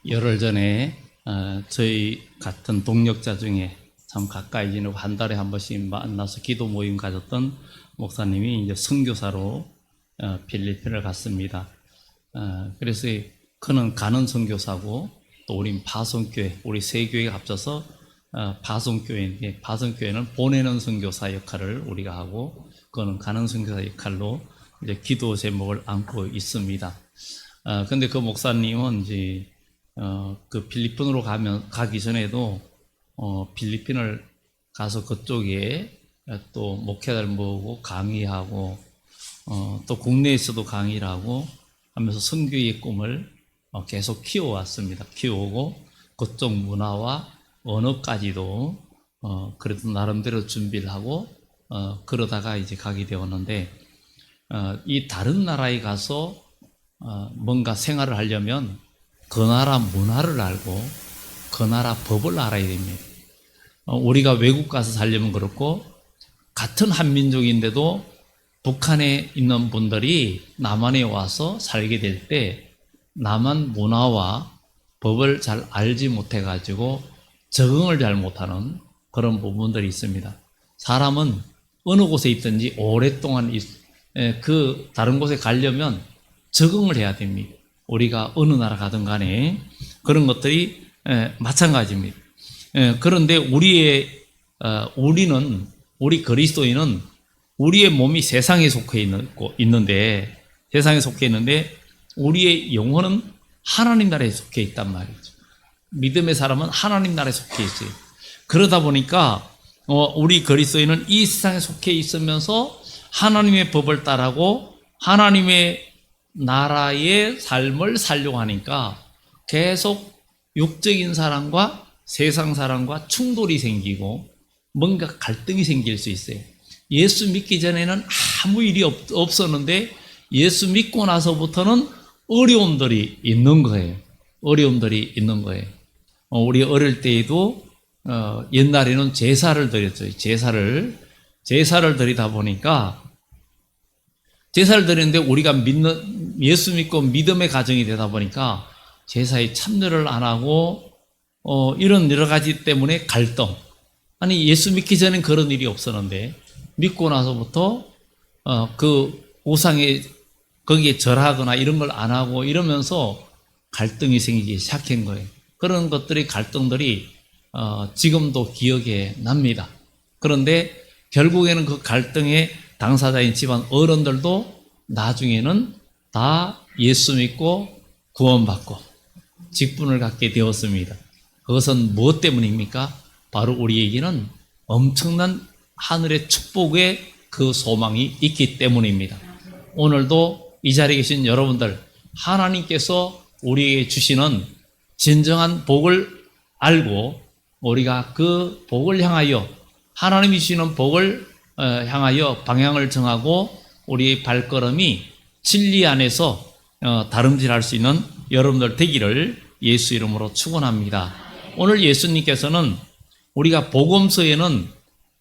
열흘 전에 저희 같은 동력자 중에 참 가까이 지내고 한 달에 한 번씩 만나서 기도 모임 가졌던 목사님이 이제 선교사로 필리핀을 갔습니다. 그래서 그는 가는 선교사고 또 우린 파송교회, 우리 세 교회가 합쳐서 파송교회인데, 파송교회는 보내는 선교사 역할을 우리가 하고 그는 가는 선교사 역할로 이제 기도 제목을 안고 있습니다. 근데 그 목사님은 이제 그 필리핀으로 가기 전에도 필리핀을 가서 그쪽에 또 목회자를 모으고 강의하고 또 국내에서도 강의를 하고 하면서 선교의 꿈을 계속 키워왔습니다. 키워오고 그쪽 문화와 언어까지도 그래도 나름대로 준비를 하고 그러다가 이제 가게 되었는데, 이 다른 나라에 가서 뭔가 생활을 하려면 그 나라 문화를 알고 그 나라 법을 알아야 됩니다. 우리가 외국 가서 살려면 그렇고, 같은 한민족인데도 북한에 있는 분들이 남한에 와서 살게 될 때 남한 문화와 법을 잘 알지 못해가지고 적응을 잘 못하는 그런 부분들이 있습니다. 사람은 어느 곳에 있든지 오랫동안 그 다른 곳에 가려면 적응을 해야 됩니다. 우리가 어느 나라 가든 간에 그런 것들이 마찬가지입니다. 그런데 우리 그리스도인은 우리의 몸이 세상에 속해 있는데 우리의 영혼은 하나님 나라에 속해 있단 말이죠. 믿음의 사람은 하나님 나라에 속해 있어요. 그러다 보니까 우리 그리스도인은 이 세상에 속해 있으면서 하나님의 법을 따르고 하나님의 나라의 삶을 살려고 하니까 계속 육적인 사람과 세상 사람과 충돌이 생기고 뭔가 갈등이 생길 수 있어요. 예수 믿기 전에는 아무 일이 없었는데 예수 믿고 나서부터는 어려움들이 있는 거예요. 우리 어릴 때에도 옛날에는 제사를 드렸죠. 제사를 드리다 보니까, 제사를 드리는데 우리가 예수 믿고 믿음의 가정이 되다 보니까 제사에 참여를 안 하고 이런 여러 가지 때문에 갈등. 아니, 예수 믿기 전엔 그런 일이 없었는데 믿고 나서부터 그 우상에 거기에 절하거나 이런 걸 안 하고 이러면서 갈등이 생기기 시작한 거예요. 그런 갈등들이 지금도 기억에 납니다. 그런데 결국에는 그 갈등의 당사자인 집안 어른들도 나중에는 다 예수 믿고 구원받고 직분을 갖게 되었습니다. 그것은 무엇 때문입니까? 바로 우리에게는 엄청난 하늘의 축복의 그 소망이 있기 때문입니다. 오늘도 이 자리에 계신 여러분들, 하나님께서 우리에게 주시는 진정한 복을 알고 우리가 그 복을 향하여, 하나님이 주시는 복을 향하여 방향을 정하고 우리의 발걸음이 진리 안에서 다름질할 수 있는 여러분들 되기를 예수 이름으로 축원합니다. 오늘 예수님께서는 우리가 복음서에는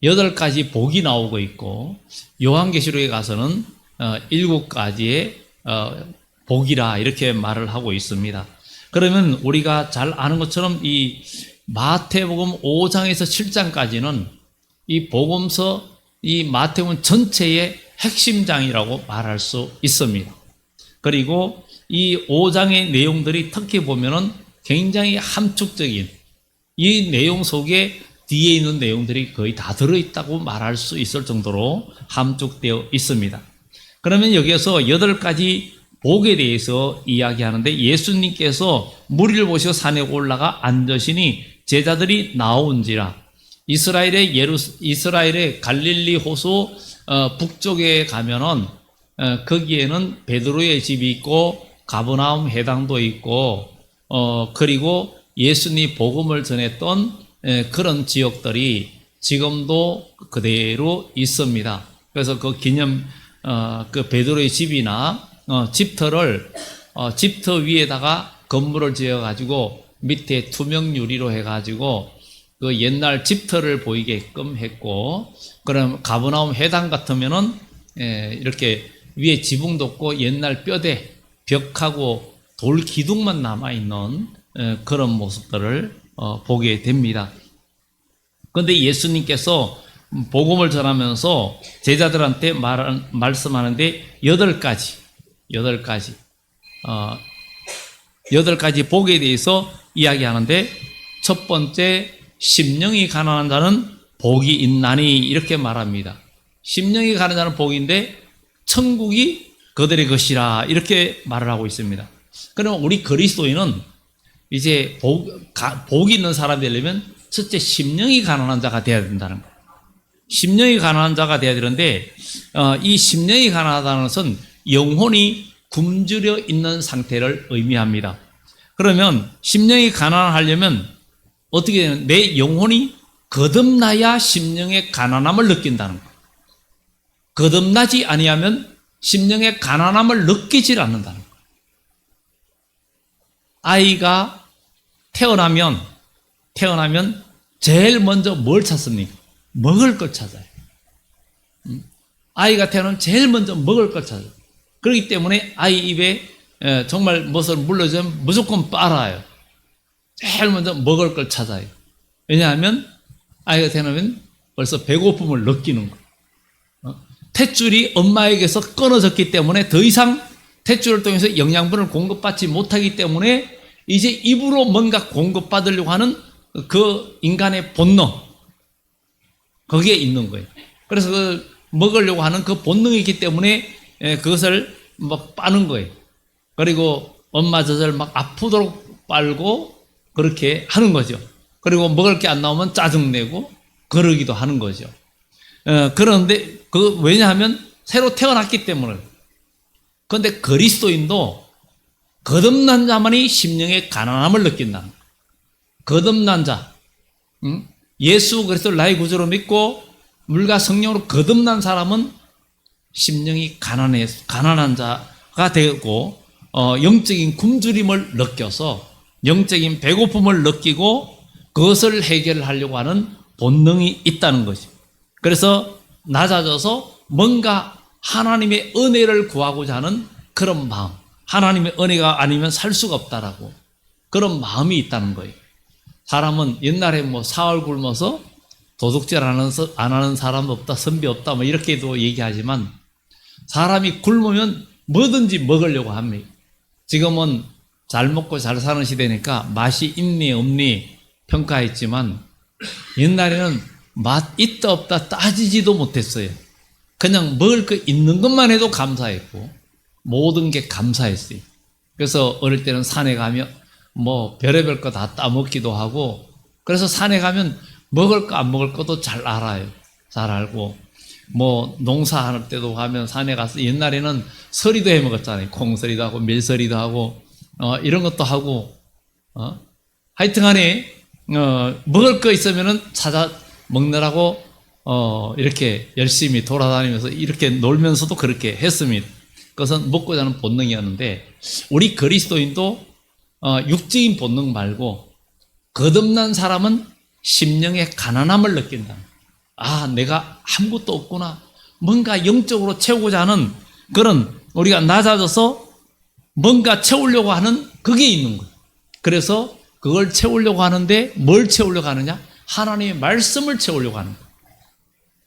8가지 복이 나오고 있고 요한계시록에 가서는 7가지의 복이라 이렇게 말을 하고 있습니다. 그러면 우리가 잘 아는 것처럼 이 마태복음 5장에서 7장까지는 이 복음서, 이 마태복음 전체의 핵심장이라고 말할 수 있습니다. 그리고 이 5장의 내용들이 특히 보면은 굉장히 함축적인, 이 내용 속에 뒤에 있는 내용들이 거의 다 들어있다고 말할 수 있을 정도로 함축되어 있습니다. 그러면 여기에서 8가지 복에 대해서 이야기하는데, 예수님께서 무리를 보시고 산에 올라가 앉으시니 제자들이 나온지라. 이스라엘의 갈릴리 호수 북쪽에 가면은 거기에는 베드로의 집이 있고 가버나움 회당도 있고 그리고 예수님 복음을 전했던 그런 지역들이 지금도 그대로 있습니다. 그래서 그 기념 그 베드로의 집이나 집터 위에다가 건물을 지어 가지고 밑에 투명 유리로 해 가지고 그 옛날 집터를 보이게끔 했고, 그럼 가버나움 회당 같으면은 이렇게 위에 지붕도 없고 옛날 뼈대 벽하고 돌 기둥만 남아 있는 그런 모습들을 보게 됩니다. 그런데 예수님께서 복음을 전하면서 제자들한테 말씀하는데 8가지 복에 대해서 이야기하는데, 첫 번째, 심령이 가난한 자는 복이 있나니, 이렇게 말합니다. 심령이 가난한 자는 복인데 천국이 그들의 것이라, 이렇게 말을 하고 있습니다. 그럼 우리 그리스도인은 이제 복이 있는 사람이 되려면 첫째, 심령이 가난한 자가 되어야 된다는 거예요. 심령이 가난한 자가 되어야 되는데, 이 심령이 가난하다는 것은 영혼이 굶주려 있는 상태를 의미합니다. 그러면 심령이 가난하려면 어떻게 되는, 내 영혼이 거듭나야 심령의 가난함을 느낀다는 거예요. 거듭나지 아니하면 심령의 가난함을 느끼질 않는다는 거예요. 아이가 태어나면 제일 먼저 뭘 찾습니까? 먹을 걸 찾아요. 아이가 태어나면 제일 먼저 먹을 걸 찾아요. 그렇기 때문에 아이 입에 정말 무엇을 물려주면 무조건 빨아요. 제일 먼저 먹을 걸 찾아요. 왜냐하면 아이가 태어나면 벌써 배고픔을 느끼는 거예요. 탯줄이 엄마에게서 끊어졌기 때문에 더 이상 탯줄을 통해서 영양분을 공급받지 못하기 때문에 이제 입으로 뭔가 공급받으려고 하는 그 인간의 본능, 거기에 있는 거예요. 그래서 그 먹으려고 하는 그 본능이 있기 때문에 그것을 막 빠는 거예요. 그리고 엄마 젖을 막 아프도록 빨고 그렇게 하는 거죠. 그리고 먹을 게 안 나오면 짜증내고 그러기도 하는 거죠. 그런데 왜냐하면 새로 태어났기 때문에. 그런데 그리스도인도 거듭난 자만이 심령의 가난함을 느낀다. 거듭난 자, 예수 그리스도 나의 구주로 믿고 물과 성령으로 거듭난 사람은 심령이 가난한 자가 되고, 영적인 굶주림을 느껴서 영적인 배고픔을 느끼고 그것을 해결하려고 하는 본능이 있다는 것이죠. 그래서 낮아져서 뭔가 하나님의 은혜를 구하고자 하는 그런 마음, 하나님의 은혜가 아니면 살 수가 없다라고 그런 마음이 있다는 거예요. 사람은 옛날에 사흘 굶어서 도둑질 안 하는 사람 없다, 선비 없다, 이렇게도 얘기하지만 사람이 굶으면 뭐든지 먹으려고 합니다. 지금은 잘 먹고 잘 사는 시대니까 맛이 있니 없니 평가했지만 옛날에는 맛 있다 없다 따지지도 못했어요. 그냥 먹을 거 있는 것만 해도 감사했고 모든 게 감사했어요. 그래서 어릴 때는 산에 가면 별의별 거 다 따먹기도 하고, 그래서 산에 가면 먹을 거 안 먹을 것도 잘 알아요. 잘 알고 농사할 때도 가면 산에 가서 옛날에는 서리도 해 먹었잖아요. 콩서리도 하고 밀서리도 하고 이런 것도 하고 하여튼간에 먹을 거 있으면은 찾아 먹느라고 이렇게 열심히 돌아다니면서 이렇게 놀면서도 그렇게 했습니다. 그것은 먹고자 하는 본능이었는데, 우리 그리스도인도 육적인 본능 말고 거듭난 사람은 심령의 가난함을 느낀다. 아, 내가 아무것도 없구나. 뭔가 영적으로 채우고자 하는 그런, 우리가 낮아져서 뭔가 채우려고 하는 그게 있는 거예요. 그래서 그걸 채우려고 하는데 뭘 채우려고 하느냐? 하나님의 말씀을 채우려고 하는 거예요.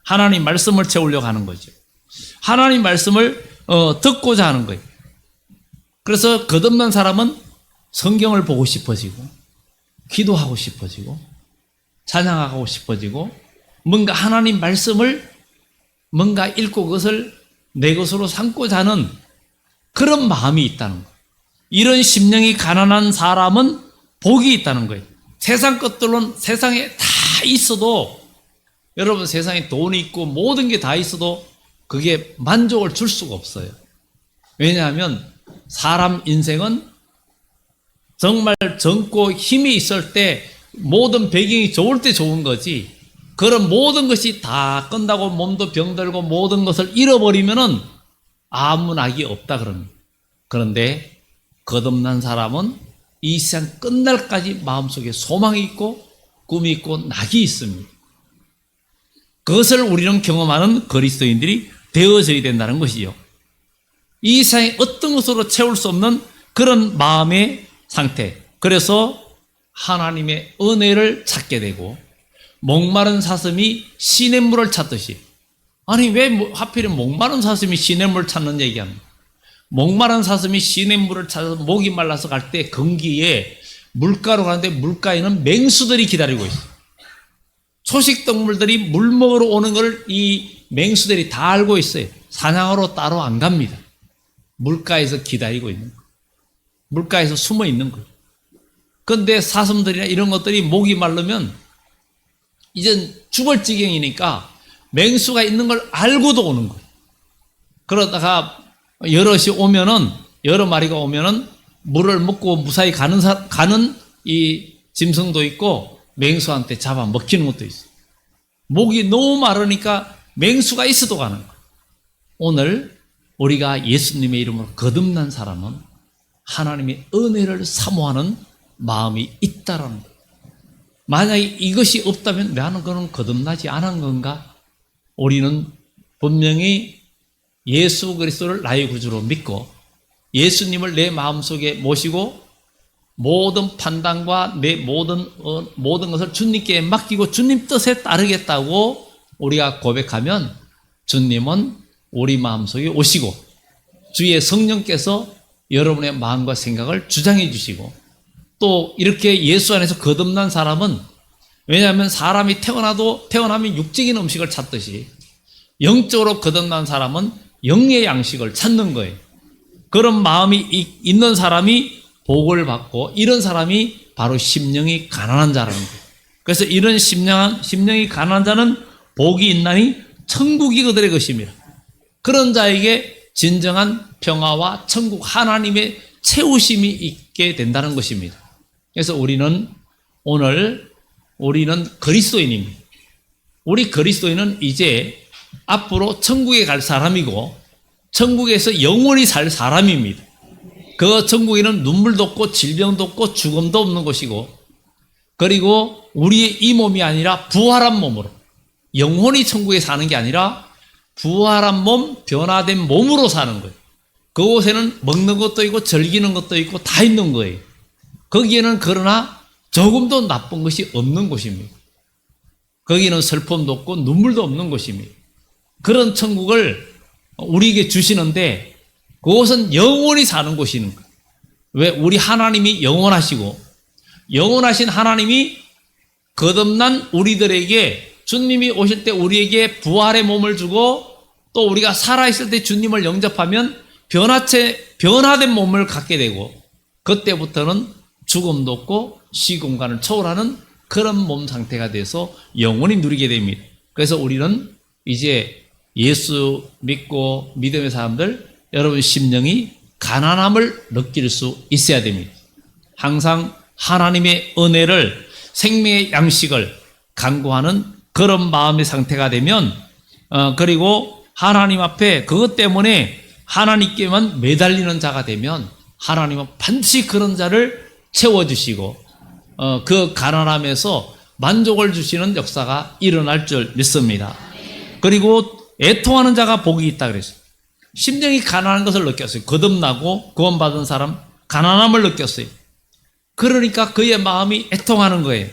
하나님 말씀을 채우려고 하는 거죠. 하나님 말씀을 듣고자 하는 거예요. 그래서 거듭난 사람은 성경을 보고 싶어지고 기도하고 싶어지고 찬양하고 싶어지고 뭔가 하나님 말씀을 뭔가 읽고 그것을 내 것으로 삼고자 하는 그런 마음이 있다는 거예요. 이런 심령이 가난한 사람은 복이 있다는 거예요. 세상 것들은 세상에 다 있어도, 여러분 세상에 돈이 있고 모든 게 다 있어도 그게 만족을 줄 수가 없어요. 왜냐하면 사람 인생은 정말 젊고 힘이 있을 때 모든 배경이 좋을 때 좋은 거지, 그런 모든 것이 다 끝나고 몸도 병들고 모든 것을 잃어버리면은 아무 낙이 없다 그럽니다. 그런데 거듭난 사람은 이 세상 끝날까지 마음속에 소망이 있고 꿈이 있고 낙이 있습니다. 그것을 우리는 경험하는 그리스도인들이 되어져야 된다는 것이죠. 이 세상에 어떤 것으로 채울 수 없는 그런 마음의 상태, 그래서 하나님의 은혜를 찾게 되고 목마른 사슴이 시냇물을 찾듯이, 아니 왜 하필이면 목마른 사슴이 시냇물을 찾는 얘기합니까? 목마른 사슴이 시냇물을 찾아서 목이 말라서 갈 때 건기에 물가로 가는데 물가에는 맹수들이 기다리고 있어요. 초식동물들이 물 먹으러 오는 걸 이 맹수들이 다 알고 있어요. 사냥하러 따로 안 갑니다. 물가에서 기다리고 있는 거예요. 물가에서 숨어 있는 거예요. 그런데 사슴들이나 이런 것들이 목이 마르면 이젠 죽을 지경이니까 맹수가 있는 걸 알고도 오는 거예요. 그러다가 여러 마리가 오면은 물을 먹고 무사히 가는 이 짐승도 있고 맹수한테 잡아 먹히는 것도 있어요. 목이 너무 마르니까 맹수가 있어도 가는 거예요. 오늘 우리가 예수님의 이름으로 거듭난 사람은 하나님의 은혜를 사모하는 마음이 있다라는 거예요. 만약에 이것이 없다면 나는 그는 거듭나지 않은 건가? 우리는 분명히 예수 그리스도를 나의 구주로 믿고 예수님을 내 마음속에 모시고 모든 판단과 내 모든 것을 주님께 맡기고 주님 뜻에 따르겠다고 우리가 고백하면 주님은 우리 마음속에 오시고 주의 성령께서 여러분의 마음과 생각을 주장해 주시고, 또 이렇게 예수 안에서 거듭난 사람은, 왜냐하면 사람이 태어나면 육적인 음식을 찾듯이 영적으로 거듭난 사람은 영의 양식을 찾는 거예요. 그런 마음이 있는 사람이 복을 받고, 이런 사람이 바로 심령이 가난한 자라는 거예요. 그래서 이런 심령이 가난한 자는 복이 있나니 천국이 그들의 것입니다. 그런 자에게 진정한 평화와 천국 하나님의 채우심이 있게 된다는 것입니다. 그래서 우리는 그리스도인입니다. 우리 그리스도인은 이제 앞으로 천국에 갈 사람이고 천국에서 영원히 살 사람입니다. 그 천국에는 눈물도 없고 질병도 없고 죽음도 없는 곳이고, 그리고 우리의 이 몸이 아니라 부활한 몸으로 영원히 천국에 사는 게 아니라 부활한 몸, 변화된 몸으로 사는 거예요. 그곳에는 먹는 것도 있고 즐기는 것도 있고 다 있는 거예요. 거기에는 그러나 조금도 나쁜 것이 없는 곳입니다. 거기는 슬픔도 없고 눈물도 없는 곳입니다. 그런 천국을 우리에게 주시는데 그것은 영원히 사는 곳이는 거예요. 왜? 우리 하나님이 영원하시고 영원하신 하나님이 거듭난 우리들에게 주님이 오실 때 우리에게 부활의 몸을 주고, 또 우리가 살아있을 때 주님을 영접하면 변화된 몸을 갖게 되고, 그때부터는 죽음도 없고 시공간을 초월하는 그런 몸 상태가 돼서 영원히 누리게 됩니다. 그래서 우리는 이제 예수 믿고 믿음의 사람들, 여러분 심령이 가난함을 느낄 수 있어야 됩니다. 항상 하나님의 은혜를, 생명의 양식을 간구하는 그런 마음의 상태가 되면, 그리고 하나님 앞에 그것 때문에 하나님께만 매달리는 자가 되면 하나님은 반드시 그런 자를 채워주시고 그 가난함에서 만족을 주시는 역사가 일어날 줄 믿습니다. 그리고 애통하는 자가 복이 있다 그랬어요. 심령이 가난한 것을 느꼈어요. 거듭나고 구원받은 사람 가난함을 느꼈어요. 그러니까 그의 마음이 애통하는 거예요.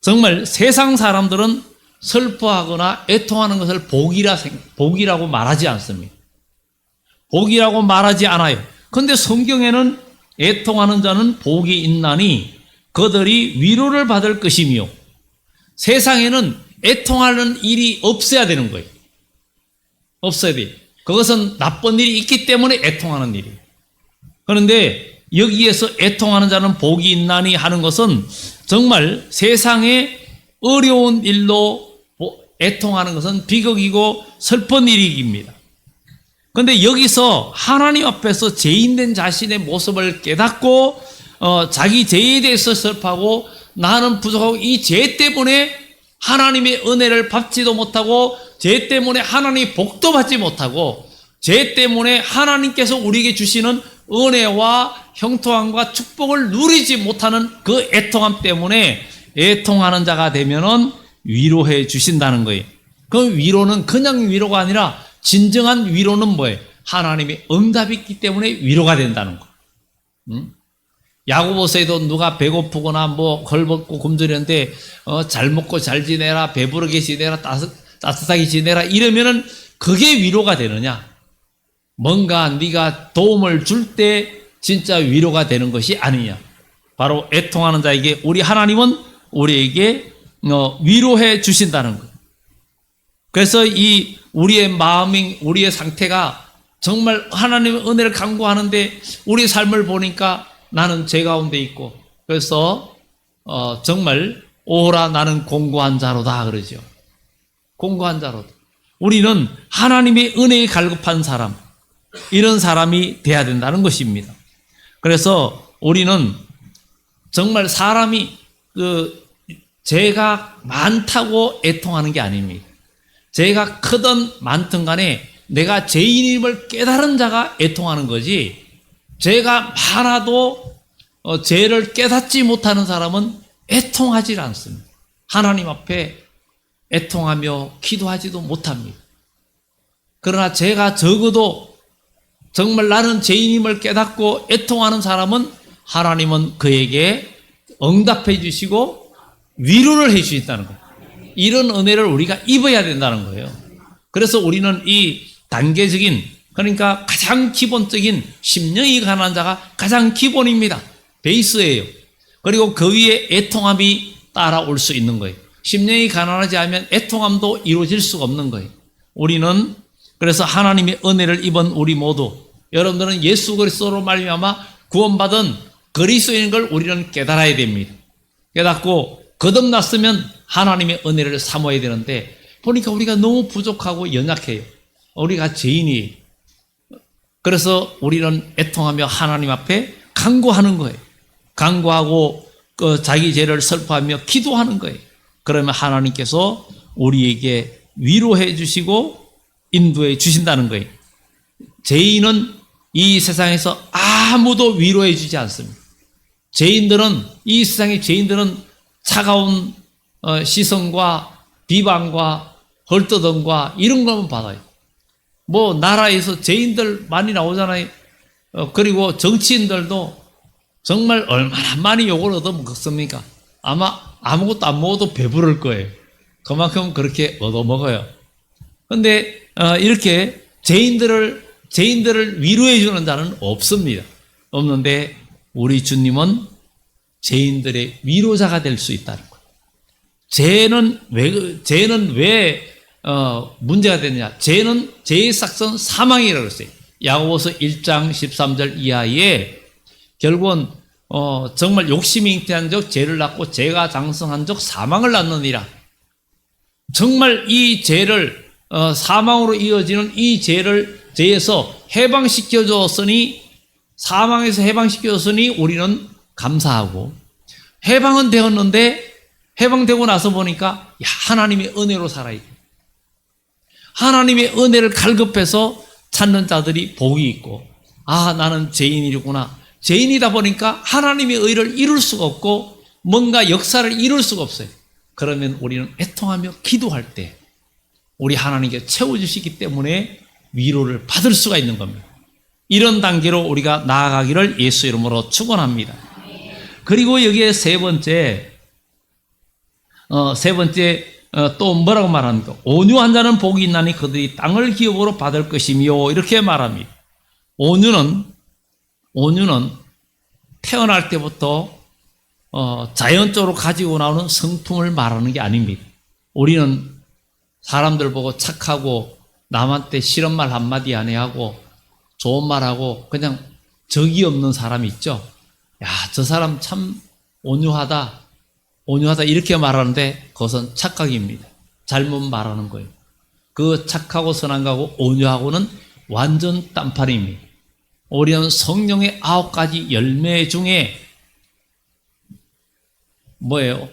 정말 세상 사람들은 슬퍼하거나 애통하는 것을 복이라고 말하지 않습니다. 복이라고 말하지 않아요. 그런데 성경에는 애통하는 자는 복이 있나니 그들이 위로를 받을 것이며, 세상에는 애통하는 일이 없어야 되는 거예요. 없어야 돼요. 그것은 나쁜 일이 있기 때문에 애통하는 일이에요. 그런데 여기에서 애통하는 자는 복이 있나니 하는 것은 정말 세상에 어려운 일로 애통하는 것은 비극이고 슬픈 일입니다. 그런데 여기서 하나님 앞에서 죄인된 자신의 모습을 깨닫고 자기 죄에 대해서 슬퍼하고 나는 부족하고 이 죄 때문에 하나님의 은혜를 받지도 못하고 죄 때문에 하나님의 복도 받지 못하고 죄 때문에 하나님께서 우리에게 주시는 은혜와 형통함과 축복을 누리지 못하는 그 애통함 때문에 애통하는 자가 되면은 위로해 주신다는 거예요. 그 위로는 그냥 위로가 아니라 진정한 위로는 뭐예요? 하나님의 응답이 있기 때문에 위로가 된다는 거. 야고보서에도 누가 배고프거나 뭐 헐벗고 굶주렸는데 잘 먹고 잘 지내라, 배부르게 지내라, 따뜻하게 지내라 이러면은 그게 위로가 되느냐? 뭔가 네가 도움을 줄 때 진짜 위로가 되는 것이 아니냐? 바로 애통하는 자에게 우리 하나님은 우리에게 위로해 주신다는 것. 그래서 이 우리의 마음이, 우리의 상태가 정말 하나님의 은혜를 간구하는데 우리 삶을 보니까 나는 죄 가운데 있고, 그래서 정말 오라 나는 공고한 자로다 그러죠. 공고한 자로다. 우리는 하나님의 은혜에 갈급한 사람, 이런 사람이 돼야 된다는 것입니다. 그래서 우리는 정말 사람이 죄가 많다고 애통하는 게 아닙니다. 죄가 크든 많든 간에 내가 죄인임을 깨달은 자가 애통하는 거지, 죄가 많아도 죄를 깨닫지 못하는 사람은 애통하지 않습니다. 하나님 앞에 애통하며 기도하지도 못합니다. 그러나 죄가 적어도 정말 나는 죄인임을 깨닫고 애통하는 사람은 하나님은 그에게 응답해 주시고 위로를 해 주신다는 거예요. 이런 은혜를 우리가 입어야 된다는 거예요. 그래서 우리는 이 단계적인, 그러니까 가장 기본적인 심령이 가난한 자가 가장 기본입니다. 베이스예요. 그리고 그 위에 애통함이 따라올 수 있는 거예요. 심령이 가난하지 않으면 애통함도 이루어질 수가 없는 거예요. 우리는 그래서 하나님의 은혜를 입은 우리 모두, 여러분들은 예수 그리스도로 말미암아 구원받은 그리스도인 걸 우리는 깨달아야 됩니다. 깨닫고 거듭났으면 하나님의 은혜를 사모해야 되는데, 보니까 우리가 너무 부족하고 연약해요. 우리가 죄인이에요. 그래서 우리는 애통하며 하나님 앞에 간구하는 거예요. 간구하고 자기 죄를 슬퍼하며 기도하는 거예요. 그러면 하나님께서 우리에게 위로해 주시고 인도해 주신다는 거예요. 죄인은 이 세상에서 아무도 위로해 주지 않습니다. 죄인들은, 이 세상의 죄인들은 차가운 시선과 비방과 헐뜯음과 이런 것만 받아요. 뭐 나라에서 죄인들 많이 나오잖아요. 그리고 정치인들도 정말 얼마나 많이 욕을 얻어먹습니까? 아마 아무것도 안 먹어도 배부를 거예요. 그만큼 그렇게 얻어먹어요. 근데 이렇게 죄인들을 위로해 주는 자는 없습니다. 없는데 우리 주님은 죄인들의 위로자가 될 수 있다는 거예요. 죄는 왜 문제가 되느냐? 죄의 삭선 사망이라고 했어요. 야고보서 1장 13절 이하에 결국은 정말 욕심이 잉태한 적 죄를 낳고 죄가 장성한 적 사망을 낳느니라. 정말 이 죄를 사망으로 이어지는 이 죄에서 해방시켜 줬으니, 사망에서 해방시켜 줬으니 우리는 감사하고, 해방은 되었는데 해방되고 나서 보니까 하나님의 은혜로 살아야 돼. 하나님의 은혜를 갈급해서 찾는 자들이 복이 있고, 나는 죄인이구나. 죄인이다 보니까 하나님의 의를 이룰 수가 없고 뭔가 역사를 이룰 수가 없어요. 그러면 우리는 애통하며 기도할 때 우리 하나님께 채워주시기 때문에 위로를 받을 수가 있는 겁니다. 이런 단계로 우리가 나아가기를 예수 이름으로 축원합니다. 그리고 여기에 세 번째 또 뭐라고 말합니까? 온유한 자는 복이 있나니 그들이 땅을 기업으로 받을 것이며, 이렇게 말합니다. 온유는 태어날 때부터 자연적으로 가지고 나오는 성품을 말하는 게 아닙니다. 우리는 사람들 보고 착하고 남한테 싫은 말 한마디 안 해하고 좋은 말하고 그냥 적이 없는 사람이 있죠. 야, 저 사람 참 온유하다 이렇게 말하는데 그것은 착각입니다. 잘못 말하는 거예요. 그 착하고 선한 거하고 온유하고는 완전 딴판입니다. 우리는 성령의 9가지 열매 중에 뭐예요?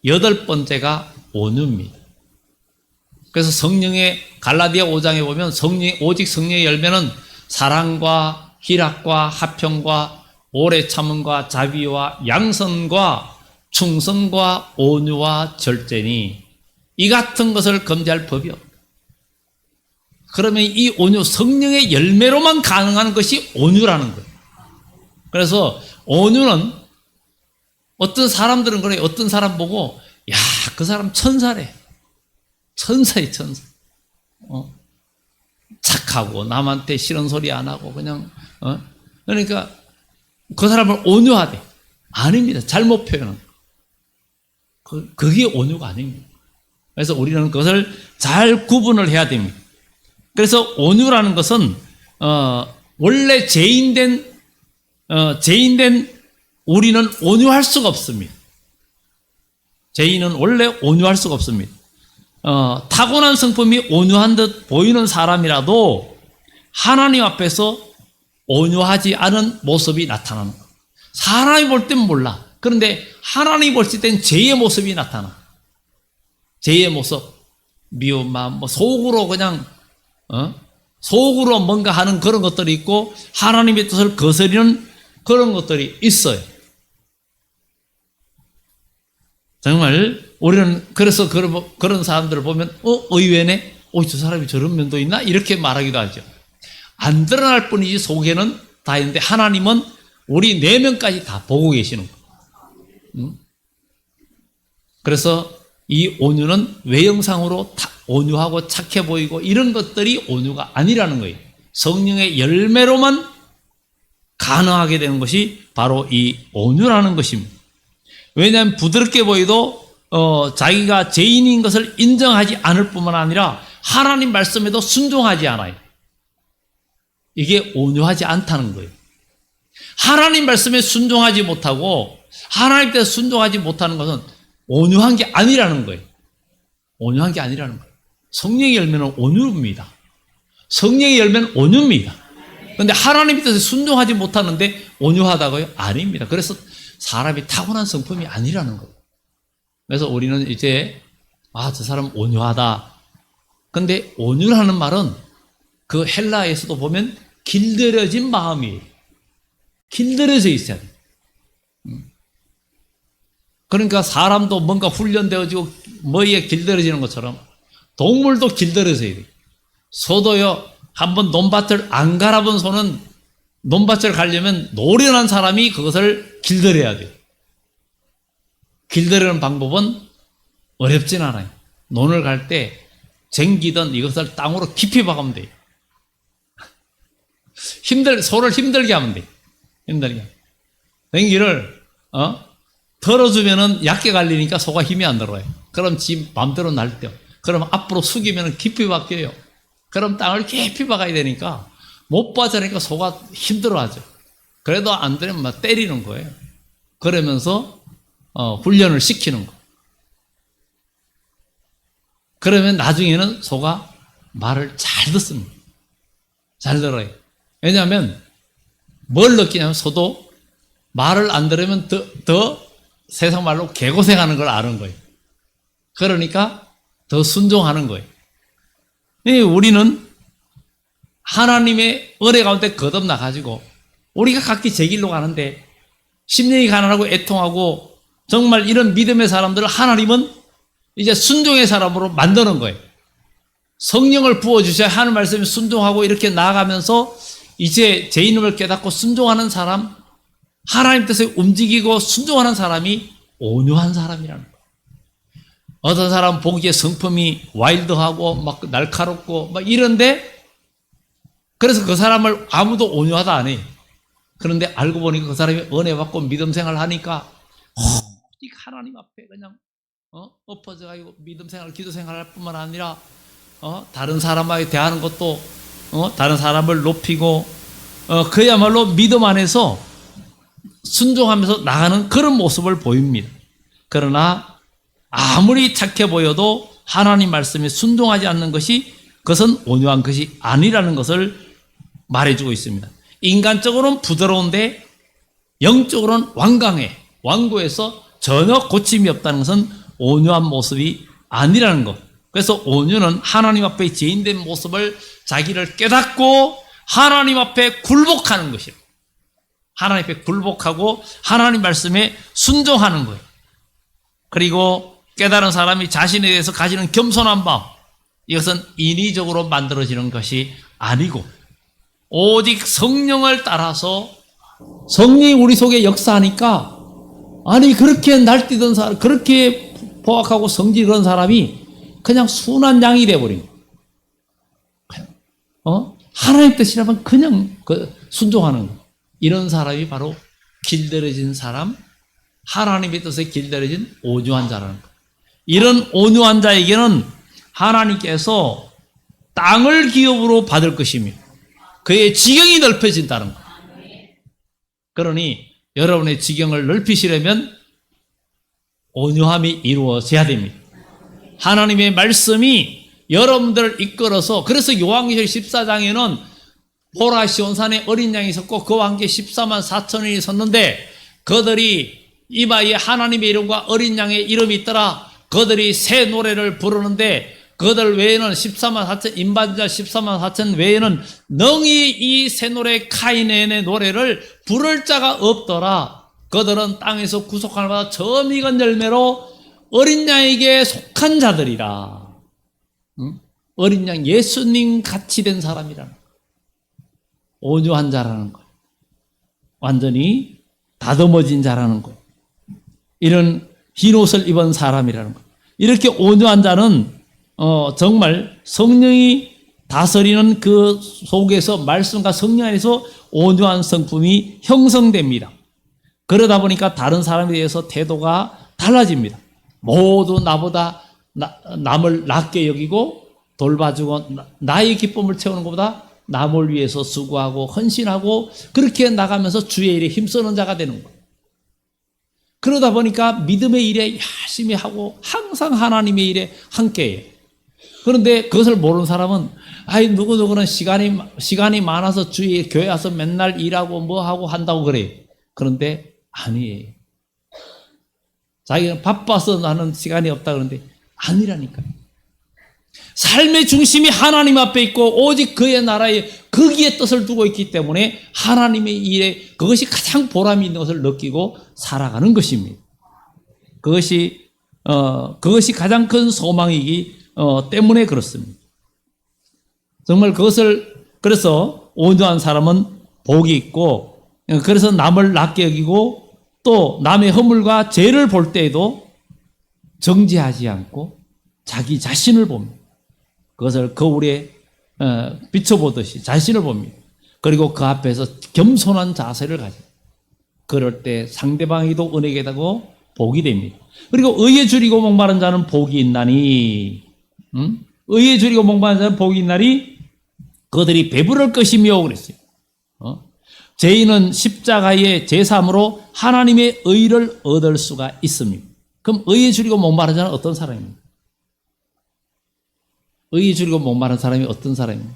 8번째가 온유입니다. 그래서 성령의 갈라디아 5장에 보면 오직 성령의 열매는 사랑과 희락과 화평과 오래 참음과 자비와 양선과 충성과 온유와 절제니 이 같은 것을 금지할 법이 없다. 그러면 이 온유, 성령의 열매로만 가능한 것이 온유라는 거예요. 그래서 온유는 어떤 사람들은 그래. 어떤 사람 보고 야, 그 사람 천사래. 천사에 천사. 착하고 남한테 싫은 소리 안 하고 그냥 그러니까 그 사람을 온유하대. 아닙니다. 잘못 표현은. 그게 온유가 아닙니다. 그래서 우리는 그것을 잘 구분을 해야 됩니다. 그래서 온유라는 것은 원래 죄인된 우리는 온유할 수가 없습니다. 죄인은 원래 온유할 수가 없습니다. 타고난 성품이 온유한 듯 보이는 사람이라도 하나님 앞에서 온유하지 않은 모습이 나타나는 거예요. 사람이 볼 땐 몰라. 그런데 하나님이 볼 땐 죄의 모습이 나타나. 죄의 모습, 미운 마음, 속으로 그냥 속으로 뭔가 하는 그런 것들이 있고 하나님의 뜻을 거스리는 그런 것들이 있어요. 정말 우리는 그래서 그런 사람들을 보면 의외네? 저 사람이 저런 면도 있나? 이렇게 말하기도 하죠. 안 드러날 뿐이지 속에는 다 있는데 하나님은 우리 내면까지 다 보고 계시는 거예요. 그래서 이 온유는 외형상으로 온유하고 착해 보이고 이런 것들이 온유가 아니라는 거예요. 성령의 열매로만 가능하게 되는 것이 바로 이 온유라는 것입니다. 왜냐하면 부드럽게 보이도 자기가 죄인인 것을 인정하지 않을 뿐만 아니라 하나님 말씀에도 순종하지 않아요. 이게 온유하지 않다는 거예요. 하나님 말씀에 순종하지 못하고 하나님 뜻에 순종하지 못하는 것은 온유한 게 아니라는 거예요. 온유한 게 아니라는 거예요. 성령의 열매는 온유입니다. 성령의 열매는 온유입니다. 그런데 하나님 뜻에 순종하지 못하는데 온유하다고요? 아닙니다. 그래서 사람이 타고난 성품이 아니라는 거예요. 그래서 우리는 이제 저 사람 온유하다. 근데 온유라는 말은 그 헬라에서도 보면 길들여진 마음이에요. 길들여져 있어야 돼요. 그러니까 사람도 뭔가 훈련되어지고 머리에 길들여지는 것처럼 동물도 길들여져야 돼요. 소도요, 한번 논밭을 안 갈아본 소는 논밭을 가려면 노련한 사람이 그것을 길들여야 돼요. 길들이는 방법은 어렵진 않아요. 논을 갈 때 쟁기든 이것을 땅으로 깊이 박으면 돼요. 소를 힘들게 하면 돼요. 힘들게. 쟁기를 털어주면은 얕게 갈리니까 소가 힘이 안 들어와요. 그럼 지 마음대로 날때요. 그럼 앞으로 숙이면 깊이 박혀요. 그럼 땅을 깊이 박아야 되니까 못 빠져니까 소가 힘들어하죠. 그래도 안 되면 막 때리는 거예요. 그러면서 훈련을 시키는 거. 그러면 나중에는 소가 말을 잘 듣습니다. 잘 들어요. 왜냐하면 뭘 느끼냐면 소도 말을 안 들으면 더 세상 말로 개고생하는 걸 아는 거예요. 그러니까 더 순종하는 거예요. 우리는 하나님의 은혜 가운데 거듭나가지고 우리가 각기 제 길로 가는데 심령이 가난하고 애통하고 정말 이런 믿음의 사람들을 하나님은 이제 순종의 사람으로 만드는 거예요. 성령을 부어주셔야 하는 말씀에 순종하고 이렇게 나아가면서 이제 제 이름을 깨닫고 순종하는 사람, 하나님 뜻에 움직이고 순종하는 사람이 온유한 사람이라는 거예요. 어떤 사람 보기에 성품이 와일드하고 막 날카롭고 막 이런데 그래서 그 사람을 아무도 온유하다 안 해요. 그런데 알고 보니까 그 사람이 은혜 받고 믿음 생활을 하니까 오직 하나님 앞에 그냥 엎어져 가지고 믿음 생활, 기도 생활할 뿐만 아니라 다른 사람에게 대하는 것도 다른 사람을 높이고 그야말로 믿음 안에서 순종하면서 나가는 그런 모습을 보입니다. 그러나 아무리 착해 보여도 하나님 말씀에 순종하지 않는 것이 그것은 온유한 것이 아니라는 것을 말해주고 있습니다. 인간적으로는 부드러운데 영적으로는 완강해. 완고해서 전혀 고침이 없다는 것은 온유한 모습이 아니라는 것. 그래서 온유는 하나님 앞에 죄인된 모습을 자기를 깨닫고 하나님 앞에 굴복하는 것이에요. 하나님 앞에 굴복하고 하나님 말씀에 순종하는 거예요. 그리고 깨달은 사람이 자신에 대해서 가지는 겸손한 마음, 이것은 인위적으로 만들어지는 것이 아니고 오직 성령을 따라서 성령이 우리 속에 역사하니까, 아니, 그렇게 날뛰던 사람, 그렇게 포악하고 성질 그런 사람이 그냥 순한 양이 돼버린 거예요. 하나님 뜻이라면 그냥 순종하는 거예요. 이런 사람이 바로 길들여진 사람, 하나님의 뜻에 길들여진 온유한 자라는 거예요. 이런 온유한 자에게는 하나님께서 땅을 기업으로 받을 것이며 그의 지경이 넓혀진다는 거예요. 그러니 여러분의 지경을 넓히시려면 온유함이 이루어져야 됩니다. 하나님의 말씀이 여러분들을 이끌어서, 그래서 요한계시록 14장에는 보라 시온산에 어린 양이 섰고 그와 함께 14만 4천이 섰는데 그들이 이마에 하나님의 이름과 어린 양의 이름이 있더라. 그들이 새 노래를 부르는데 그들 외에는 14만 4천, 인반자 14만 4천 외에는 능히 이 새 노래 카이넨의 노래를 부를 자가 없더라. 그들은 땅에서 구속함을 받아 저 익은 열매로 어린 양에게 속한 자들이라. 어린 양 예수님 같이 된 사람이라는 거예요. 온유한 자라는 거예요. 완전히 다듬어진 자라는 거예요. 이런 흰 옷을 입은 사람이라는 거예요. 이렇게 온유한 자는 정말 성령이 다스리는 그 속에서 말씀과 성령 안에서 온유한 성품이 형성됩니다. 그러다 보니까 다른 사람에 대해서 태도가 달라집니다. 모두 나보다 남을 낮게 여기고 돌봐주고 나의 기쁨을 채우는 것보다 남을 위해서 수고하고 헌신하고 그렇게 나가면서 주의 일에 힘쓰는 자가 되는 거예요. 그러다 보니까 믿음의 일에 열심히 하고 항상 하나님의 일에 함께해요. 그런데 그것을 모르는 사람은 누구누구는 시간이 많아서 주의 교회 와서 맨날 일하고 뭐 하고 한다고 그래요. 그런데 아니에요. 자기는 바빠서 나는 시간이 없다 그러는데 아니라니까요. 삶의 중심이 하나님 앞에 있고 오직 그의 나라에 거기에 뜻을 두고 있기 때문에 하나님의 일에 그것이 가장 보람이 있는 것을 느끼고 살아가는 것입니다. 그것이 가장 큰 소망이기 때문에 그렇습니다. 정말 그래서 온유한 사람은 복이 있고, 그래서 남을 낮게 여기고 또 남의 허물과 죄를 볼 때에도 정죄하지 않고 자기 자신을 봅니다. 그것을 거울에 비춰보듯이 자신을 봅니다. 그리고 그 앞에서 겸손한 자세를 가져요. 그럴 때 상대방에게도 은혜가 되고 복이 됩니다. 그리고 의에 줄이고 목마른 자는 복이 있나니, 의에 줄이고 목마른 자는 복이 있나니 그들이 배부를 것이며 그랬어요. 죄인은 십자가의 제삼으로 하나님의 의를 얻을 수가 있습니다. 그럼 의에 줄이고 목마른 자는 어떤 사람입니까? 의에 줄이고 목마른 사람이 어떤 사람입니까?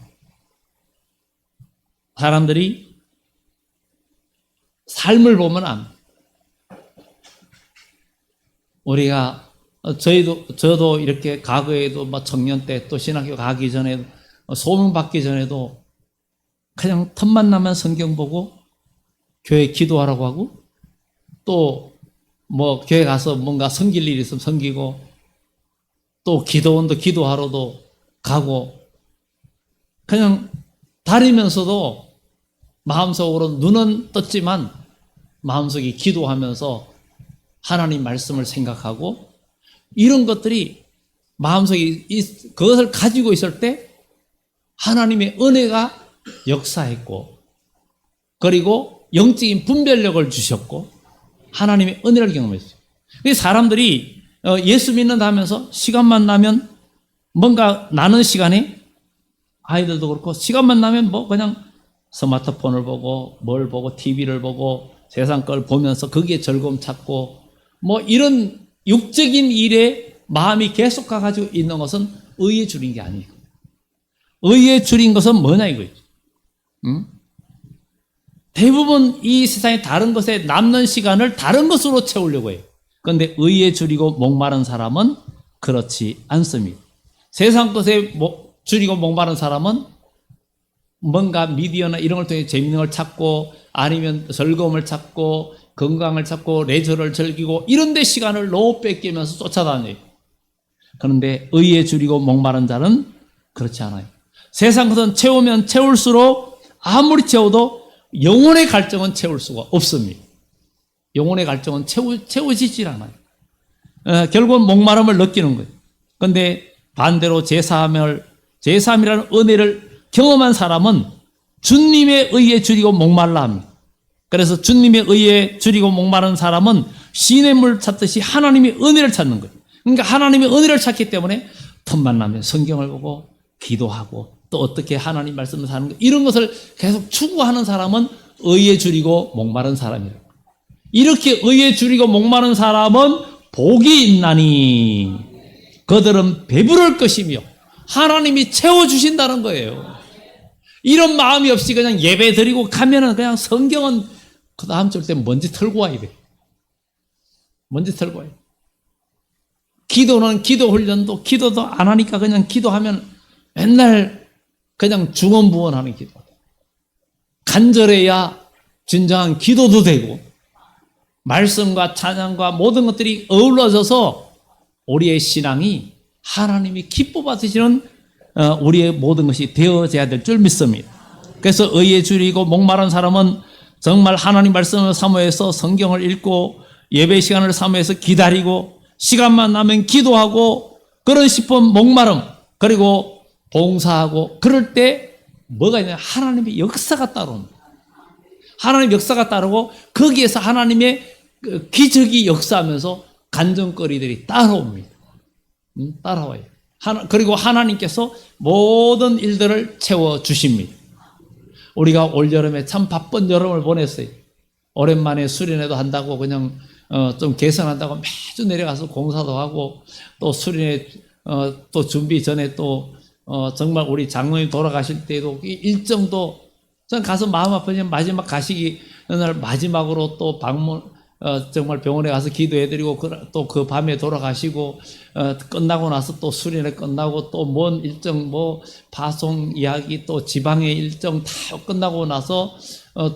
사람들이 삶을 보면 압니다. 우리가 저도 이렇게 과거에도 청년 때 또 신학교 가기 전에도 소문 받기 전에도 그냥 틈만 나면 성경 보고 교회 기도하라고 하고 또 교회 가서 뭔가 섬길 일이 있으면 섬기고 또 기도원도 기도하러도 가고 그냥 다니면서도 마음속으로 눈은 떴지만 마음속이 기도하면서 하나님 말씀을 생각하고 이런 것들이 마음속에 그것을 가지고 있을 때 하나님의 은혜가 역사했고 그리고 영적인 분별력을 주셨고 하나님의 은혜를 경험했어요. 사람들이 예수 믿는다 하면서 시간만 나면 뭔가 나는 시간에 아이들도 그렇고 시간만 나면 그냥 스마트폰을 보고 뭘 보고 TV를 보고 세상 걸 보면서 거기에 즐거움 찾고 이런 육적인 일에 마음이 계속 가가지고 있는 것은 의에 줄인 게 아니에요. 의에 줄인 것은 뭐냐 이거죠. 대부분 이 세상의 다른 것에 남는 시간을 다른 것으로 채우려고 해요. 그런데 의에 줄이고 목마른 사람은 그렇지 않습니다. 세상 것에 줄이고 목마른 사람은 뭔가 미디어나 이런 걸 통해 재밌는 걸 찾고 아니면 즐거움을 찾고 건강을 찾고 레저를 즐기고 이런 데 시간을 너무 뺏기면서 쫓아다녀요. 그런데 의에 줄이고 목마른 자는 그렇지 않아요. 세상 것은 채우면 채울수록 아무리 채워도 영혼의 갈증은 채울 수가 없습니다. 영혼의 갈증은 채워지질 않아요. 결국은 목마름을 느끼는 거예요. 그런데 반대로 제3이라는 은혜를 경험한 사람은 주님의 의에 줄이고 목말라 합니다. 그래서 주님의 의에 줄이고 목마른 사람은 시냇물 찾듯이 하나님의 은혜를 찾는 거예요. 그러니까 하나님의 은혜를 찾기 때문에 틈만 나면 성경을 보고 기도하고 또 어떻게 하나님 말씀을 사는 거 이런 것을 계속 추구하는 사람은 의에 줄이고 목마른 사람이라고. 이렇게 의에 줄이고 목마른 사람은 복이 있나니 그들은 배부를 것이며 하나님이 채워주신다는 거예요. 이런 마음이 없이 그냥 예배 드리고 가면은 그냥 성경은 그 다음 줄 때 먼지 털고 와야 돼. 먼지 털고 와야 돼. 기도는 기도 훈련도 기도도 안 하니까 그냥 기도하면 맨날 그냥 중언부언하는 기도. 간절해야 진정한 기도도 되고 말씀과 찬양과 모든 것들이 어우러져서 우리의 신앙이 하나님이 기뻐 받으시는 우리의 모든 것이 되어져야 될 줄 믿습니다. 그래서 의에 줄이고 목마른 사람은 정말 하나님 말씀을 사모해서 성경을 읽고 예배 시간을 사모해서 기다리고 시간만 나면 기도하고 그런 싶은 목마름 그리고 봉사하고 그럴 때 뭐가 있냐 하나님의 역사가 따라옵니다. 하나님의 역사가 따르고 거기에서 하나님의 기적이 역사하면서 간증거리들이 따라옵니다. 따라와요. 그리고 하나님께서 모든 일들을 채워주십니다. 우리가 올여름에 참 바쁜 여름을 보냈어요. 오랜만에 수련회도 한다고 그냥 좀 개선한다고 매주 내려가서 공사도 하고 또 수련회 또 준비 전에 또 정말 우리 장로님 돌아가실 때도 일정도 전 가서 마음 아프지만 마지막 가시기 날 마지막으로 또 방문 정말 병원에 가서 기도해드리고 또 그 밤에 돌아가시고 끝나고 나서 또 수련회 끝나고 또 먼 일정 뭐 파송 이야기 또 지방의 일정 다 끝나고 나서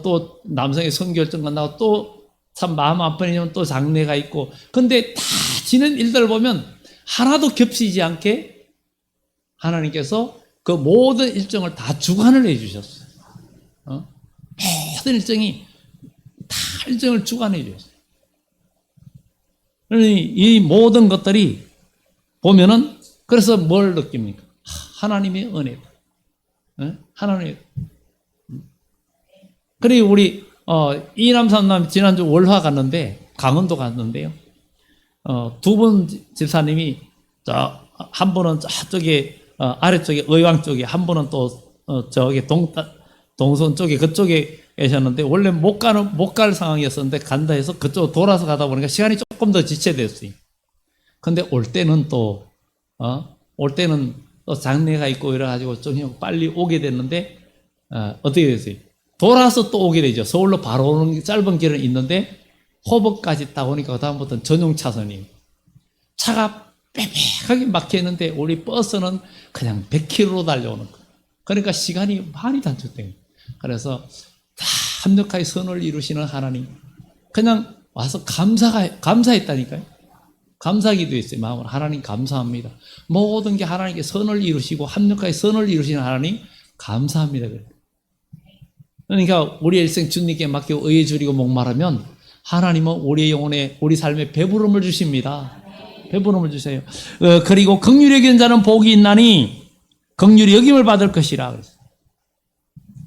또 남성의 선교일정 끝나고 또 참 마음 아프면 또 장례가 있고 근데 다 지는 일들을 보면 하나도 겹치지 않게 하나님께서 그 모든 일정을 다 주관을 해 주셨어요. 모든 일정이 다 일정을 주관해 주셨어요. 이 모든 것들이 보면은 그래서 뭘 느낍니까? 하나님의 은혜다. 하나님의 그리고 우리 이남 삼남 지난주 월화 갔는데 강원도 갔는데요. 두 분 집사님이 한 분은 저쪽에 아래쪽에 의왕 쪽에 한 분은 또 저기 동선 쪽에 그쪽에 계셨는데 원래 못 갈 상황이었었는데 간다 해서 그쪽 돌아서 가다 보니까 시간이 조금 더 지체됐어요. 근데 올 때는 또 장례가 있고 이래가지고 좀 빨리 오게 됐는데 어떻게 됐어요? 돌아서 또 오게 되죠. 서울로 바로 오는 짧은 길은 있는데 호법까지 딱 오니까 그다음부터는 전용 차선이에요. 차가 빽빽하게 막혀있는데 우리 버스는 그냥 100km로 달려오는 거예요. 그러니까 시간이 많이 단축된 거예요. 그래서 다 합력하게 선을 이루시는 하나님 그냥 와서 감사했다니까요. 감사기도 했어요. 마음으로 하나님 감사합니다. 모든 게 하나님께 선을 이루시고 합력하게 선을 이루시는 하나님 감사합니다. 그러니까 우리의 일생 주님께 맡기고 의에 줄이고 목마르면 하나님은 우리의 영혼에 우리 삶에 배부름을 주십니다. 배부름을 주세요. 그리고 긍휼히 여기는 자는 복이 있나니 긍휼히 여김을 받을 것이라 그랬어요.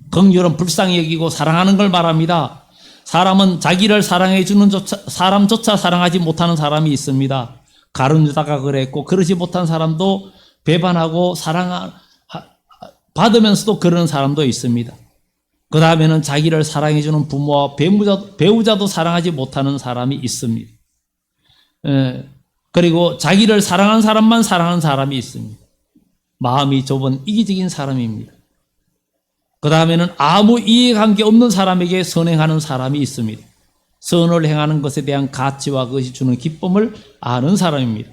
긍휼은 불쌍히 여기고 사랑하는 걸 말합니다. 사람은 자기를 사랑해 주는 사람조차 사랑하지 못하는 사람이 있습니다. 가룟 유다가 그랬고 그러지 못한 사람도 배반하고 받으면서도 그러는 사람도 있습니다. 그 다음에는 자기를 사랑해 주는 부모와 배우자도 사랑하지 못하는 사람이 있습니다. 그리고 자기를 사랑하는 사람만 사랑하는 사람이 있습니다. 마음이 좁은 이기적인 사람입니다. 그 다음에는 아무 이해관계 없는 사람에게 선행하는 사람이 있습니다. 선을 행하는 것에 대한 가치와 그것이 주는 기쁨을 아는 사람입니다.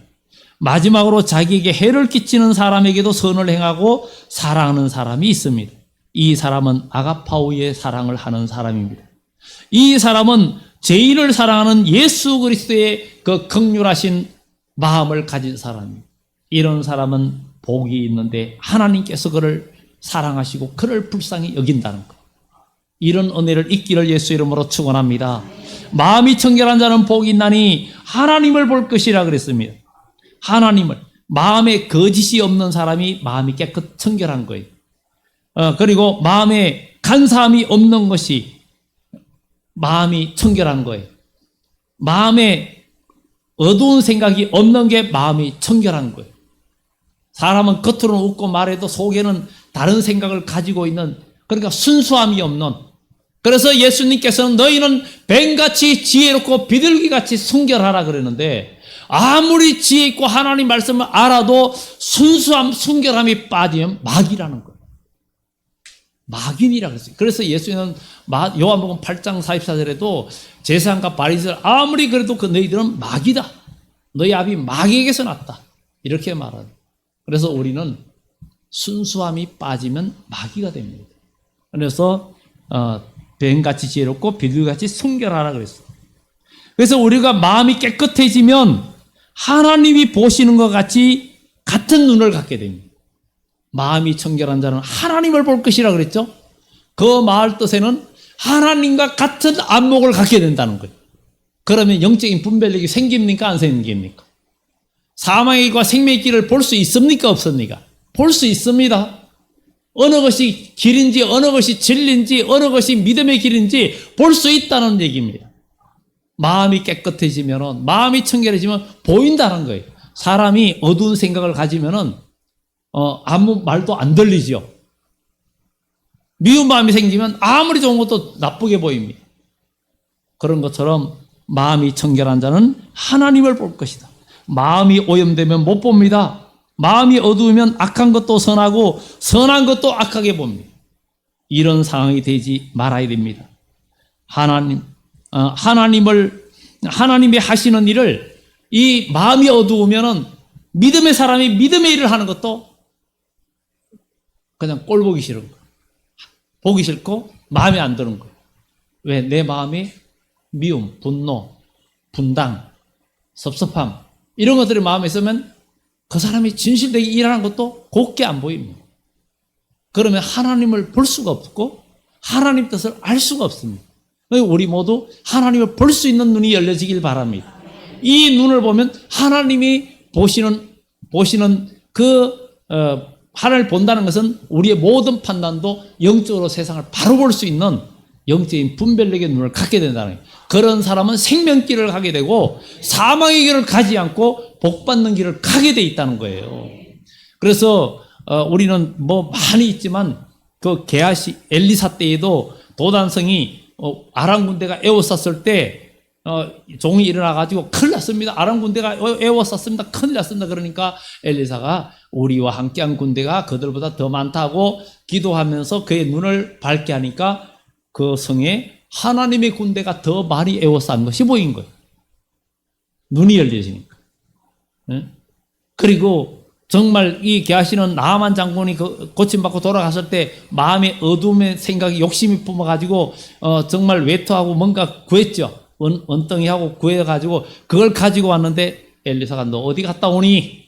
마지막으로 자기에게 해를 끼치는 사람에게도 선을 행하고 사랑하는 사람이 있습니다. 이 사람은 아가파오의 사랑을 하는 사람입니다. 이 사람은 죄인을 사랑하는 예수 그리스도의 그 긍휼하신 마음을 가진 사람입니다. 이런 사람은 복이 있는데 하나님께서 그를 사랑하시고 그를 불쌍히 여긴다는 것. 이런 은혜를 잊기를 예수 이름으로 축원합니다. 마음이 청결한 자는 복이 있나니 하나님을 볼 것이라 그랬습니다. 하나님을. 마음에 거짓이 없는 사람이 마음이 깨끗 청결한 거예요. 그리고 마음에 간사함이 없는 것이 마음이 청결한 거예요. 마음에 어두운 생각이 없는 게 마음이 청결한 거예요. 사람은 겉으로는 웃고 말해도 속에는 다른 생각을 가지고 있는, 그러니까 순수함이 없는. 그래서 예수님께서는 너희는 뱀같이 지혜롭고 비둘기같이 순결하라 그러는데, 아무리 지혜 있고 하나님 말씀을 알아도 순수함, 순결함이 빠지면 마귀라는 거예요. 마귀니라 그랬어요. 그래서 예수님은 요한복음 8장 44절에도 제사장과 바리새인들 아무리 그래도 그 너희들은 마귀다. 너희 아비 마귀에게서 났다. 이렇게 말하는. 그래서 우리는 순수함이 빠지면 마귀가 됩니다. 그래서 뱀같이 지혜롭고 비둘기같이 순결하라 그랬어요. 그래서 우리가 마음이 깨끗해지면 하나님이 보시는 것 같이 같은 눈을 갖게 됩니다. 마음이 청결한 자는 하나님을 볼 것이라 그랬죠. 그 말 뜻에는 하나님과 같은 안목을 갖게 된다는 거예요. 그러면 영적인 분별력이 생깁니까? 안 생깁니까? 사망의 길과 생명의 길을 볼 수 있습니까? 없습니까? 볼 수 있습니다. 어느 것이 길인지, 어느 것이 진리인지, 어느 것이 믿음의 길인지 볼 수 있다는 얘기입니다. 마음이 깨끗해지면, 마음이 청결해지면 보인다는 거예요. 사람이 어두운 생각을 가지면은 아무 말도 안 들리죠. 미운 마음이 생기면 아무리 좋은 것도 나쁘게 보입니다. 그런 것처럼 마음이 청결한 자는 하나님을 볼 것이다. 마음이 오염되면 못 봅니다. 마음이 어두우면 악한 것도 선하고 선한 것도 악하게 봅니다. 이런 상황이 되지 말아야 됩니다. 하나님이 하시는 일을, 이 마음이 어두우면은 믿음의 사람이 믿음의 일을 하는 것도 그냥 꼴 보기 싫은 거예요. 보기 싫고 마음에 안 드는 거예요. 왜? 내 마음에 미움, 분노, 분당, 섭섭함 이런 것들이 마음에 있으면 그 사람이 진실되게 일하는 것도 곱게 안 보입니다. 그러면 하나님을 볼 수가 없고 하나님 뜻을 알 수가 없습니다. 우리 모두 하나님을 볼 수 있는 눈이 열려지길 바랍니다. 이 눈을 보면 하나님이 보시는 하나님을 본다는 것은 우리의 모든 판단도 영적으로 세상을 바로 볼 수 있는 영적인 분별력의 눈을 갖게 된다는 거예요. 그런 사람은 생명길을 가게 되고 사망의 길을 가지 않고 복받는 길을 가게 돼 있다는 거예요. 그래서 우리는 뭐 많이 있지만 그 게하시 엘리사 때에도 도단성이 아람 군대가 에워쌌을 때 종이 일어나가지고 큰일 났습니다. 아람 군대가 에워쌌습니다. 큰일 났습니다. 그러니까 엘리사가 우리와 함께한 군대가 그들보다 더 많다고 기도하면서 그의 눈을 밝게 하니까 그 성에 하나님의 군대가 더 많이 에워싼 것이 보인 거예요. 눈이 열려지니까. 그리고 정말 이 게하시는 나아만 장군이 고침받고 돌아갔을 때 마음에 어둠의 생각이 욕심이 품어가지고 정말 외토하고 뭔가 구했죠. 원덩이하고 구해가지고 그걸 가지고 왔는데 엘리사가 너 어디 갔다 오니?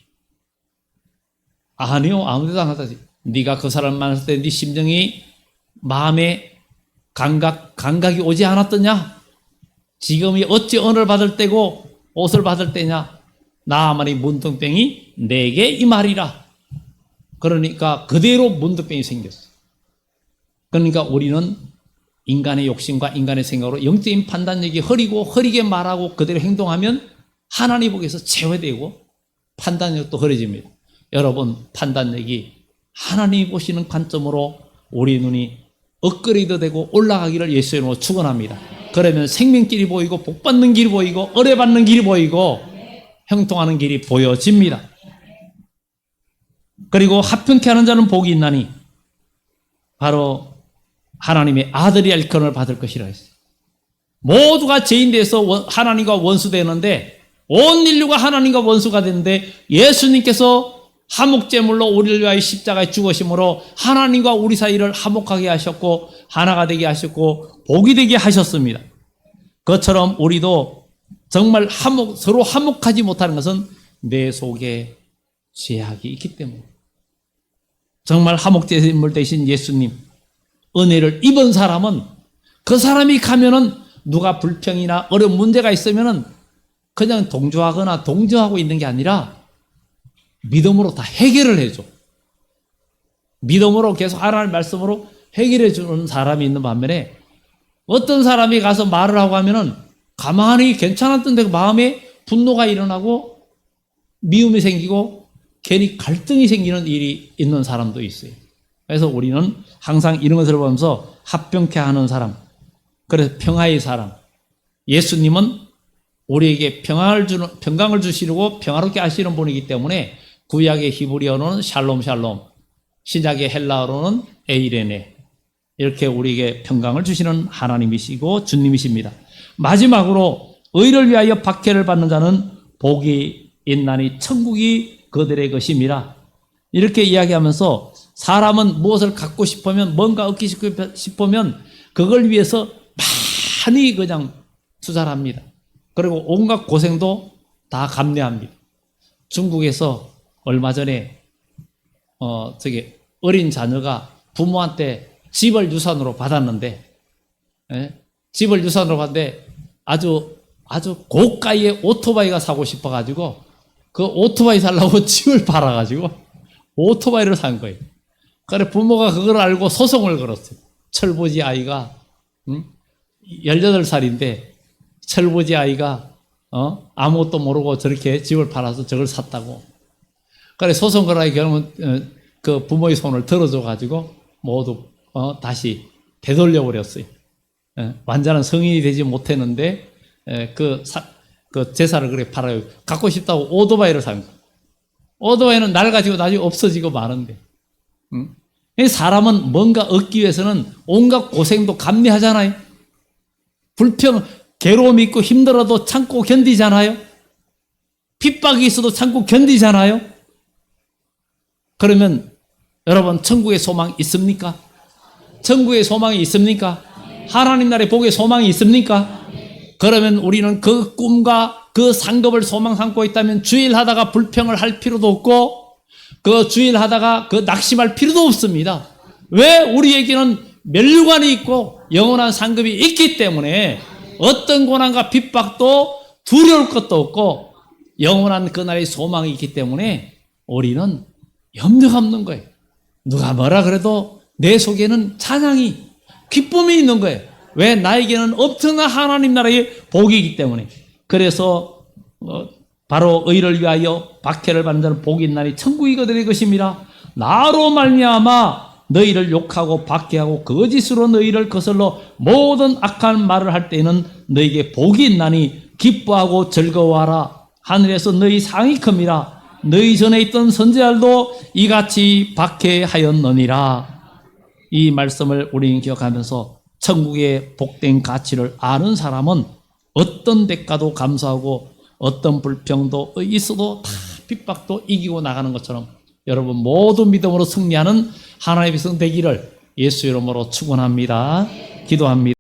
아니요, 아무데도 안 갔다 오지. 네가 그 사람 만났을 때 네 심정이 마음에 감각이 오지 않았더냐? 지금이 어찌 언을 받을 때고 옷을 받을 때냐? 나아만의 문둥병이 내게 이 말이라. 그러니까 그대로 문둥병이 생겼어. 그러니까 우리는 인간의 욕심과 인간의 생각으로 영적인 판단력이 흐리게 말하고 그대로 행동하면 하나님 보기에서 제외되고 판단력도 흐려집니다. 여러분, 판단력이 하나님이 보시는 관점으로 우리 눈이 업그레이드 되고 올라가기를 예수의 이름으로 축원합니다. 그러면 생명길이 보이고 복받는 길이 보이고 은혜받는 길이 보이고 형통하는 길이 보여집니다. 그리고 합평케 하는 자는 복이 있나니 바로 하나님의 아들이 일컬음을 받을 것이라 했어요. 모두가 죄인 돼서 하나님과 원수되는데 온 인류가 하나님과 원수가 되는데 예수님께서 화목제물로 우리를 위하여 십자가에 죽으심으로 하나님과 우리 사이를 화목하게 하셨고 하나가 되게 하셨고 복이 되게 하셨습니다. 그것처럼 우리도 정말 서로 화목하지 못하는 것은 내 속에 죄악이 있기 때문에 정말 화목제물 대신 예수님 은혜를 입은 사람은 그 사람이 가면은 누가 불평이나 어려운 문제가 있으면은 그냥 동조하거나 동조하고 있는 게 아니라 믿음으로 다 해결을 해줘. 믿음으로 계속 하나님 말씀으로 해결해 주는 사람이 있는 반면에 어떤 사람이 가서 말을 하고 하면은 가만히 괜찮았던데 마음에 분노가 일어나고 미움이 생기고 괜히 갈등이 생기는 일이 있는 사람도 있어요. 그래서 우리는 항상 이런 것을 보면서 합병케 하는 사람, 그래서 평화의 사람, 예수님은 우리에게 평강을 주시려고 평화롭게 하시는 분이기 때문에 구약의 히브리어로는 샬롬 샬롬, 신약의 헬라어로는 에이레네, 이렇게 우리에게 평강을 주시는 하나님이시고 주님이십니다. 마지막으로 의를 위하여 박해를 받는 자는 복이 있나니 천국이 그들의 것임이라. 이렇게 이야기하면서 사람은 무엇을 갖고 싶으면, 뭔가 얻기 싶으면 그걸 위해서 많이 그냥 투자를 합니다. 그리고 온갖 고생도 다 감내합니다. 중국에서 얼마 전에 어린 자녀가 부모한테 집을 유산으로 받았는데, 집을 유산으로 받는데 아주 고가의 오토바이가 사고 싶어가지고 그 오토바이 살라고 집을 팔아가지고 오토바이를 산 거예요. 그래 부모가 그걸 알고 소송을 걸었어요. 철부지 아이가 18살인데 철부지 아이가 아무것도 모르고 저렇게 집을 팔아서 저걸 샀다고. 그래 소송 걸어야 결국은 그 부모의 손을 들어줘가지고 모두 다시 되돌려 버렸어요. 완전한 성인이 되지 못했는데 그 재산을 그래 팔아요. 갖고 싶다고 오토바이를 산 거예요. 오토바이는 낡아지고 나중에 없어지고 마는데, 사람은 뭔가 얻기 위해서는 온갖 고생도 감내하잖아요. 불평, 괴로움이 있고 힘들어도 참고 견디잖아요. 핍박이 있어도 참고 견디잖아요. 그러면 여러분 천국의 소망 있습니까? 천국의 소망이 있습니까? 하나님 나라의 복의 소망이 있습니까? 그러면 우리는 그 꿈과 그 상급을 소망 삼고 있다면 주일하다가 불평을 할 필요도 없고 그 주일하다가 그 낙심할 필요도 없습니다. 왜? 우리에게는 멸류관이 있고 영원한 상급이 있기 때문에 어떤 고난과 핍박도 두려울 것도 없고 영원한 그날의 소망이 있기 때문에 우리는 염려가 없는 거예요. 누가 뭐라 그래도 내 속에는 찬양이, 기쁨이 있는 거예요. 왜? 나에게는 엄청난 하나님 나라의 복이기 때문에. 그래서 바로 의를 위하여 박해를 받는 자는 복이 있나니 천국이 그들의 것임이라. 나로 말미암아 너희를 욕하고 박해하고 거짓으로 너희를 거슬러 모든 악한 말을 할 때에는 너희에게 복이 있나니 기뻐하고 즐거워하라. 하늘에서 너희 상이 큽니다. 너희 전에 있던 선지자들도 이같이 박해하였느니라. 이 말씀을 우리는 기억하면서 천국의 복된 가치를 아는 사람은 어떤 대가도 감수하고 어떤 불평도 있어도 다 핍박도 이기고 나가는 것처럼 여러분 모두 믿음으로 승리하는 하나님의 백성 되기를 예수 이름으로 축원합니다. 기도합니다.